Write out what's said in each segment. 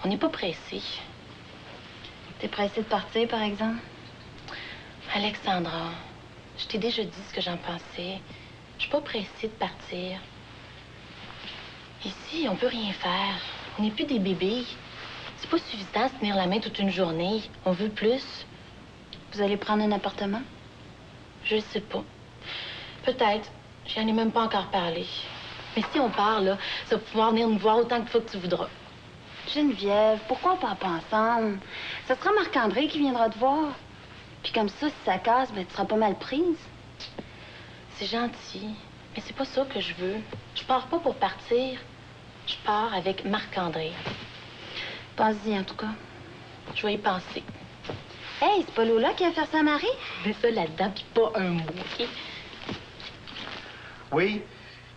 On n'est pas pressé. T'es pressée de partir, par exemple? Alexandra, je t'ai déjà dit ce que j'en pensais. Je suis pas pressée de partir. Ici, on peut rien faire. On n'est plus des bébés. C'est pas suffisant de se tenir la main toute une journée. On veut plus. Vous allez prendre un appartement? Je le sais pas. Peut-être. J'en ai même pas encore parlé. Mais si on part, là, ça va pouvoir venir nous voir autant de fois que tu voudras. Geneviève, pourquoi on part pas ensemble? Ça sera Marc-André qui viendra te voir. Puis comme ça, si ça casse, ben tu seras pas mal prise. C'est gentil, mais c'est pas ça que je veux. Je pars pas pour partir. Je pars avec Marc-André. Pense-y, en tout cas. Je vais y penser. Hey, c'est pas Lola qui va faire sa marée? Mets ça là-dedans, puis pas un mot, OK? Oui,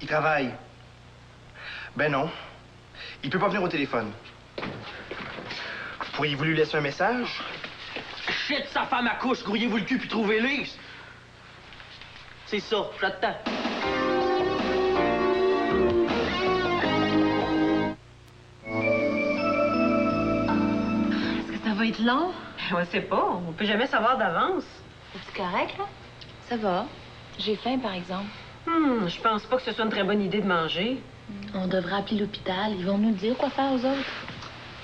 il travaille. Ben non. Il peut pas venir au téléphone. Pourriez-vous lui laisser un message? Shit, sa femme accouche, grouillez-vous le cul puis trouvez-les. C'est ça, j'attends. Est-ce que ça va être long? On sait pas, on peut jamais savoir d'avance. C'est correct, là? Ça va. J'ai faim, par exemple. Je pense pas que ce soit une très bonne idée de manger. On devrait appeler l'hôpital. Ils vont nous dire quoi faire aux autres.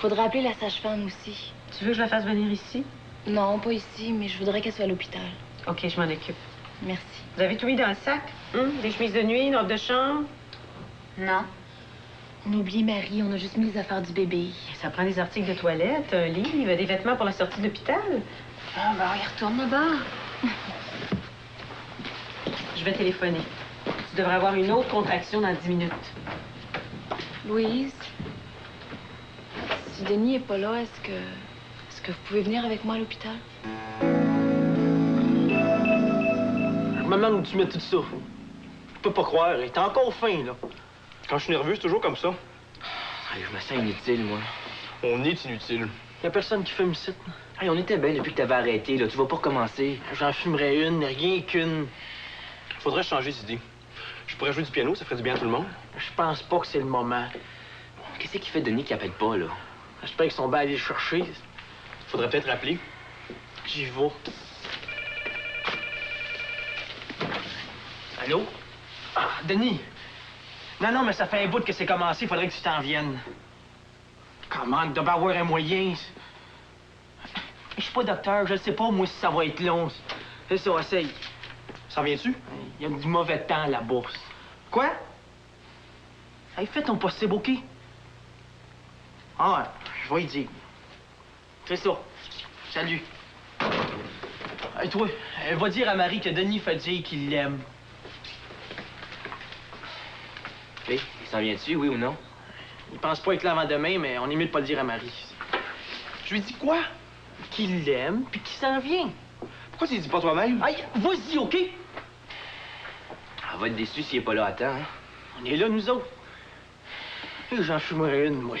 Faudra appeler la sage-femme aussi. Tu veux que je la fasse venir ici? Non, pas ici, mais je voudrais qu'elle soit à l'hôpital. OK, je m'en occupe. Merci. Vous avez tout mis dans le sac? Des chemises de nuit, une robe de chambre? Non. On oublie Marie, on a juste mis les affaires du bébé. Ça prend des articles de toilette, un livre, des vêtements pour la sortie de l'hôpital. Ah, ben, on y retourne là-bas. Je vais téléphoner. Tu devrais avoir une autre contraction dans 10 minutes. Louise, si Denis est pas là, est-ce que vous pouvez venir avec moi à l'hôpital? Je me demande où tu mets tout ça. Je peux pas croire, il est encore fin, là. Quand je suis nerveux, c'est toujours comme ça. Hey, je me sens inutile, moi. On est inutile. Y a personne qui fume ici. Hey, on était bien depuis que t'avais arrêté, là. Tu vas pas recommencer. J'en fumerais une, rien qu'une. Faudrait changer d'idée. Je pourrais jouer du piano, ça ferait du bien à tout le monde. Je pense pas que c'est le moment. Qu'est-ce qui fait Denis qui appelle pas, là? J'espère qu'ils sont bien allés le chercher. Faudrait peut-être rappeler. J'y vais. Allô? Ah, Denis! Non, mais ça fait un bout que c'est commencé. Faudrait que tu t'en viennes. Comment? Il doit bien avoir un moyen. Je suis pas docteur. Je sais pas, moi, si ça va être long. C'est ça, essaye. Ça viens-tu? Il y a du mauvais temps là-bas. Quoi? Hey, fais ton possible, OK? Ah, je vais y dire. C'est ça. Salut. Hey, toi, va dire à Marie que Denis fait dire qu'il l'aime. Hey, il s'en vient-tu, oui ou non? Il pense pas être là avant demain, mais on est mieux de pas le dire à Marie. Je lui dis quoi? Qu'il l'aime, puis qu'il s'en vient. Pourquoi tu lui dis pas toi-même? Hey, vas-y, OK? Elle va être déçue s'il est pas là à temps, hein? On est là, nous autres. Et j'en fumerai une, moi.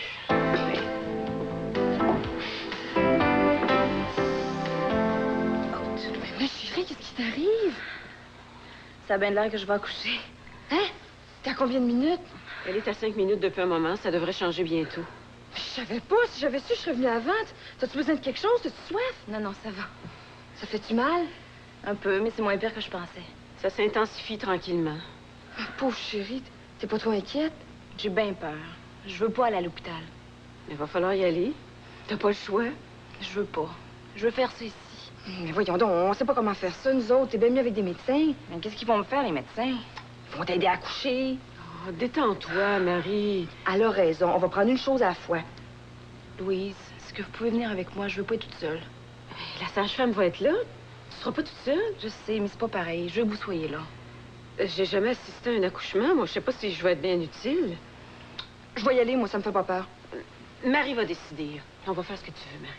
Mais chérie, qu'est-ce qui t'arrive? Ça a bien l'air que je vais accoucher. Hein? T'es à combien de minutes? Elle est à 5 minutes depuis un moment, ça devrait changer bientôt. Je savais pas. Si j'avais su, je serais venue avant. T'as-tu besoin de quelque chose? T'as-tu soif? Non, ça va. Ça fait-tu mal? Un peu, mais c'est moins pire que je pensais. Ça s'intensifie tranquillement. Ah, pauvre chérie, t'es pas trop inquiète? J'ai bien peur. Je veux pas aller à l'hôpital. Il va falloir y aller. T'as pas le choix. Je veux pas. Je veux faire ça ici. Mais voyons donc, on sait pas comment faire ça, nous autres. T'es bien mieux avec des médecins. Mais qu'est-ce qu'ils vont me faire, les médecins? Ils vont t'aider à accoucher. Oh, détends-toi, Marie. Elle a raison. On va prendre une chose à la fois. Louise, est-ce que vous pouvez venir avec moi? Je veux pas être toute seule. La sage-femme va être là. Tu seras pas toute seule. Je sais, mais c'est pas pareil. Je veux que vous soyez là. J'ai jamais assisté à un accouchement. Moi, je sais pas si je vais être bien utile. Je vais y aller, moi, ça me fait pas peur. Marie va décider. On va faire ce que tu veux, Marie.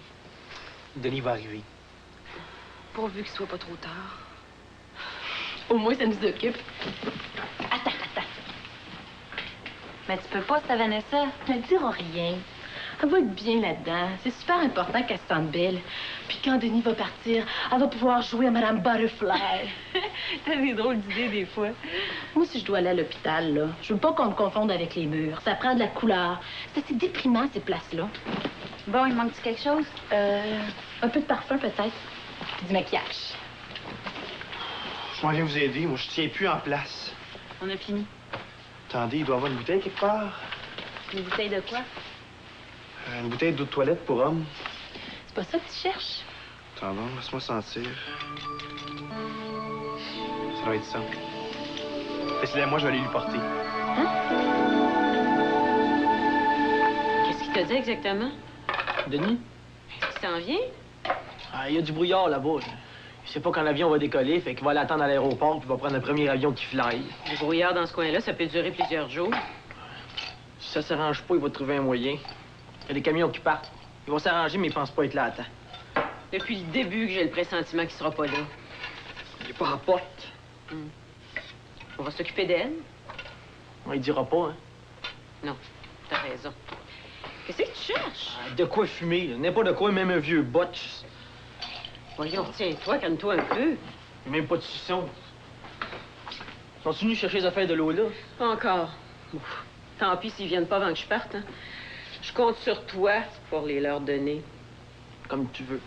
Denis va arriver. Pourvu qu'il soit pas trop tard. Au moins, ça nous occupe. Attends. Mais tu peux pas, c'est Vanessa. Ne dira rien. Elle va être bien là-dedans. C'est super important qu'elle se sente belle. Puis quand Denis va partir, elle va pouvoir jouer à Madame Butterfly. T'as des drôles d'idées, des fois. Moi, si je dois aller à l'hôpital, là, je veux pas qu'on me confonde avec les murs. Ça prend de la couleur. C'est assez déprimant, ces places-là. Bon, il manque-tu quelque chose? Un peu de parfum, peut-être. Puis du maquillage. Je m'en viens vous aider. Moi, je tiens plus en place. On a fini. Attendez, il doit y avoir une bouteille quelque part. Une bouteille de quoi? Une bouteille d'eau de toilette pour homme. C'est pas ça que tu cherches? Attends, laisse-moi sentir. Ça doit être ça. Laisse-la, moi, je vais aller lui porter. Qu'est-ce qu'il t'a dit exactement? Denis? Est-ce qu'il s'en vient? Ah, il y a du brouillard là-bas. Il sait pas quand l'avion va décoller, fait qu'il va l'attendre à l'aéroport puis il va prendre le premier avion qui fly. Le brouillard dans ce coin-là, ça peut durer plusieurs jours. Si ça s'arrange pas, il va trouver un moyen. Il y a des camions qui partent. Ils vont s'arranger, mais ils pensent pas être là à temps. Depuis le début que j'ai le pressentiment qu'il sera pas là. Il est pas à porte. On va s'occuper d'elle? On il dira pas, hein. Non, t'as raison. Qu'est-ce que tu cherches? Ah, de quoi fumer, là. N'importe de quoi, même un vieux botch. Voyons, tiens-toi, calme-toi un peu. Il y a même pas de suçon. Sont-ils venus chercher les affaires de l'eau, là? Pas encore. Ouf. Tant pis s'ils viennent pas avant que je parte, hein. Je compte sur toi pour les leur donner. Comme tu veux.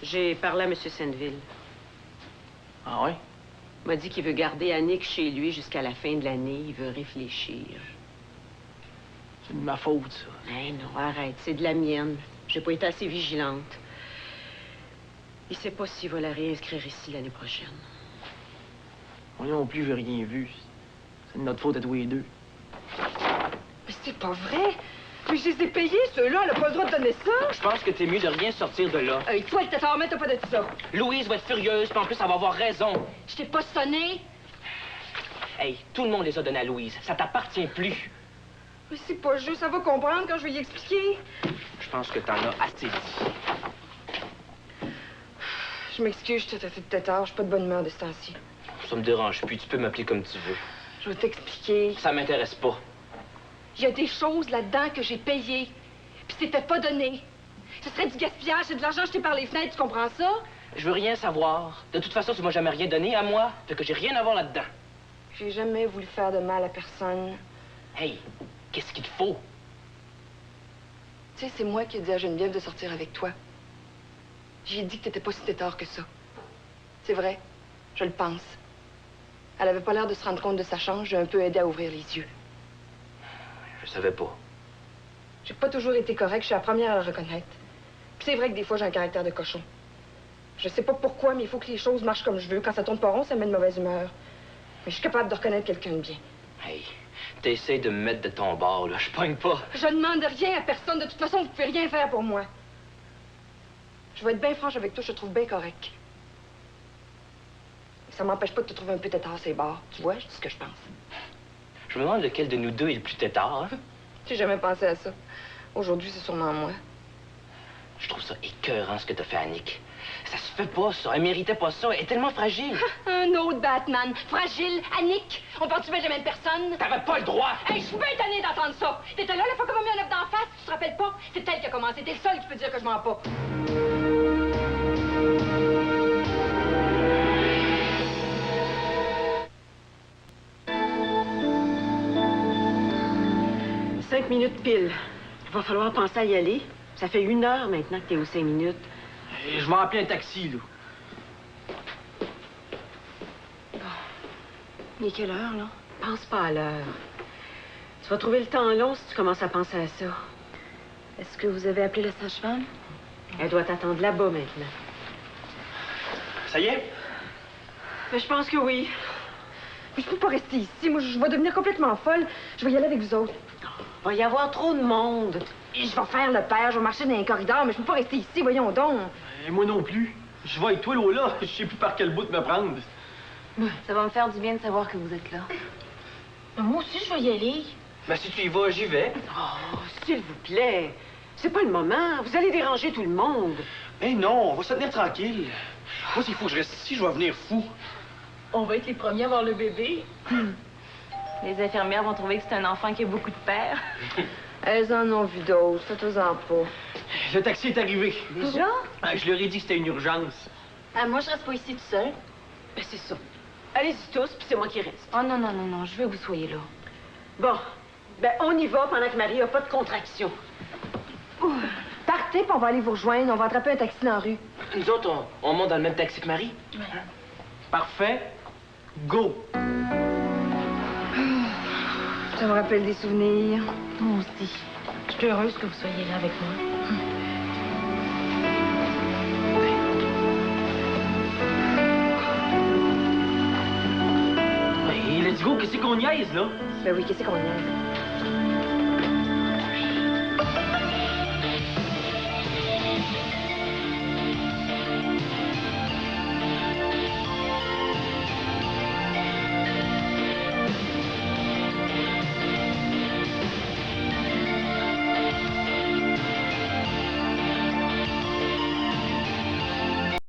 J'ai parlé à M. Senneville. Ah ouais? Il m'a dit qu'il veut garder Annick chez lui jusqu'à la fin de l'année. Il veut réfléchir. C'est de ma faute, ça. Eh non, arrête, c'est de la mienne. J'ai pas été assez vigilante. Il sait pas s'il va la réinscrire ici l'année prochaine. Moi non plus, j'ai rien vu. C'est de notre faute à tous les deux. Mais c'est pas vrai. Mais je les ai payés, ceux-là. Elle a pas le droit de donner ça. Je pense que t'es mieux de rien sortir de là. Hey, toi, le tétard, t'as pas de ça. Louise va être furieuse, puis en plus, elle va avoir raison. Je t'ai pas sonné. Hey, tout le monde les a donnés à Louise. Ça t'appartient plus. Mais c'est pas juste. Ça va comprendre quand je vais y expliquer. Je pense que t'en as assez dit. Je m'excuse, je t'ai traité de tétard. Je suis pas de bonne humeur de ce temps-ci. Ça me dérange plus. Tu peux m'appeler comme tu veux. Je vais t'expliquer. Ça m'intéresse pas. Il y a des choses là-dedans que j'ai payées. Puis c'était pas donné. Ce serait du gaspillage, c'est de l'argent jeté par les fenêtres, tu comprends ça? Je veux rien savoir. De toute façon, tu m'as jamais rien donné à moi. Fait que j'ai rien à voir là-dedans. J'ai jamais voulu faire de mal à personne. Hey, qu'est-ce qu'il te faut? Tu sais, c'est moi qui ai dit à Geneviève de sortir avec toi. J'ai dit que t'étais pas si tétard que ça. C'est vrai, je le pense. Elle avait pas l'air de se rendre compte de sa chance. J'ai un peu aidé à ouvrir les yeux. Je savais pas. J'ai pas toujours été correcte, je suis la première à le reconnaître. Puis c'est vrai que des fois, j'ai un caractère de cochon. Je sais pas pourquoi, mais il faut que les choses marchent comme je veux. Quand ça tourne pas rond, ça me met de mauvaise humeur. Mais je suis capable de reconnaître quelqu'un de bien. Hey, t'essayes de me mettre de ton bord, là. Je pogne pas. Je demande rien à personne. De toute façon, vous pouvez rien faire pour moi. Je vais être bien franche avec toi, je te trouve bien correct. Ça m'empêche pas de te trouver un peu tétard ces bords. Tu vois, je dis ce que je pense. Je me demande lequel de nous deux est le plus tétard, hein? J'ai jamais pensé à ça. Aujourd'hui, c'est sûrement moi. Je trouve ça écœurant, ce que t'as fait à Annick. Ça se fait pas, ça. Elle méritait pas ça. Elle est tellement fragile. Un autre Batman. Fragile, Annick. On pense-tu bien de la même personne? T'avais pas le droit. Hey, je suis bien étonnée d'entendre ça. T'étais là la fois qu'on m'a mis un œuf d'en face, tu te rappelles pas? C'est elle qui a commencé. T'es le seul qui peut dire que je mens pas. Cinq minutes pile. Il va falloir penser à y aller. Ça fait 1 heure maintenant que t'es aux 5 minutes. Et je vais appeler un taxi, là. Il est quelle heure, là? Pense pas à l'heure. Tu vas trouver le temps long si tu commences à penser à ça. Est-ce que vous avez appelé la sage-femme? Elle doit t'attendre là-bas maintenant. Ça y est? Mais je pense que oui. Mais je peux pas rester ici. Moi, je vais devenir complètement folle. Je vais y aller avec vous autres. Il va y avoir trop de monde. Et je vais faire le père, je vais marcher dans les corridors, mais je peux pas rester ici, voyons donc. Et moi non plus. Je vais avec toi, Lola. Je sais plus par quel bout de me prendre. Ça va me faire du bien de savoir que vous êtes là. Moi aussi, je vais y aller. Mais si tu y vas, j'y vais. Oh, s'il vous plaît. C'est pas le moment. Vous allez déranger tout le monde. Eh non, on va se tenir tranquille. Moi, s'il faut que je reste ici, je vais venir fou. On va être les premiers à voir le bébé. Les infirmières vont trouver que c'est un enfant qui a beaucoup de pères. Elles en ont vu d'autres, faites-en pas. Le taxi est arrivé. Déjà? Ah, je leur ai dit que c'était une urgence. Ah, moi, je reste pas ici toute seule. Ben, c'est ça. Allez-y tous, puis c'est moi qui reste. Oh non, non, non, non, je veux que vous soyez là. Bon, ben on y va pendant que Marie a pas de contraction. Ouh. Partez, puis on va aller vous rejoindre. On va attraper un taxi dans la rue. Nous autres, on monte dans le même taxi que Marie. Parfait. Go! Ça me rappelle des souvenirs. Moi aussi. Je suis heureuse que vous soyez là avec moi. Hey, let's go, qu'est-ce qu'on niaise, là? Ben oui, qu'est-ce qu'on y a?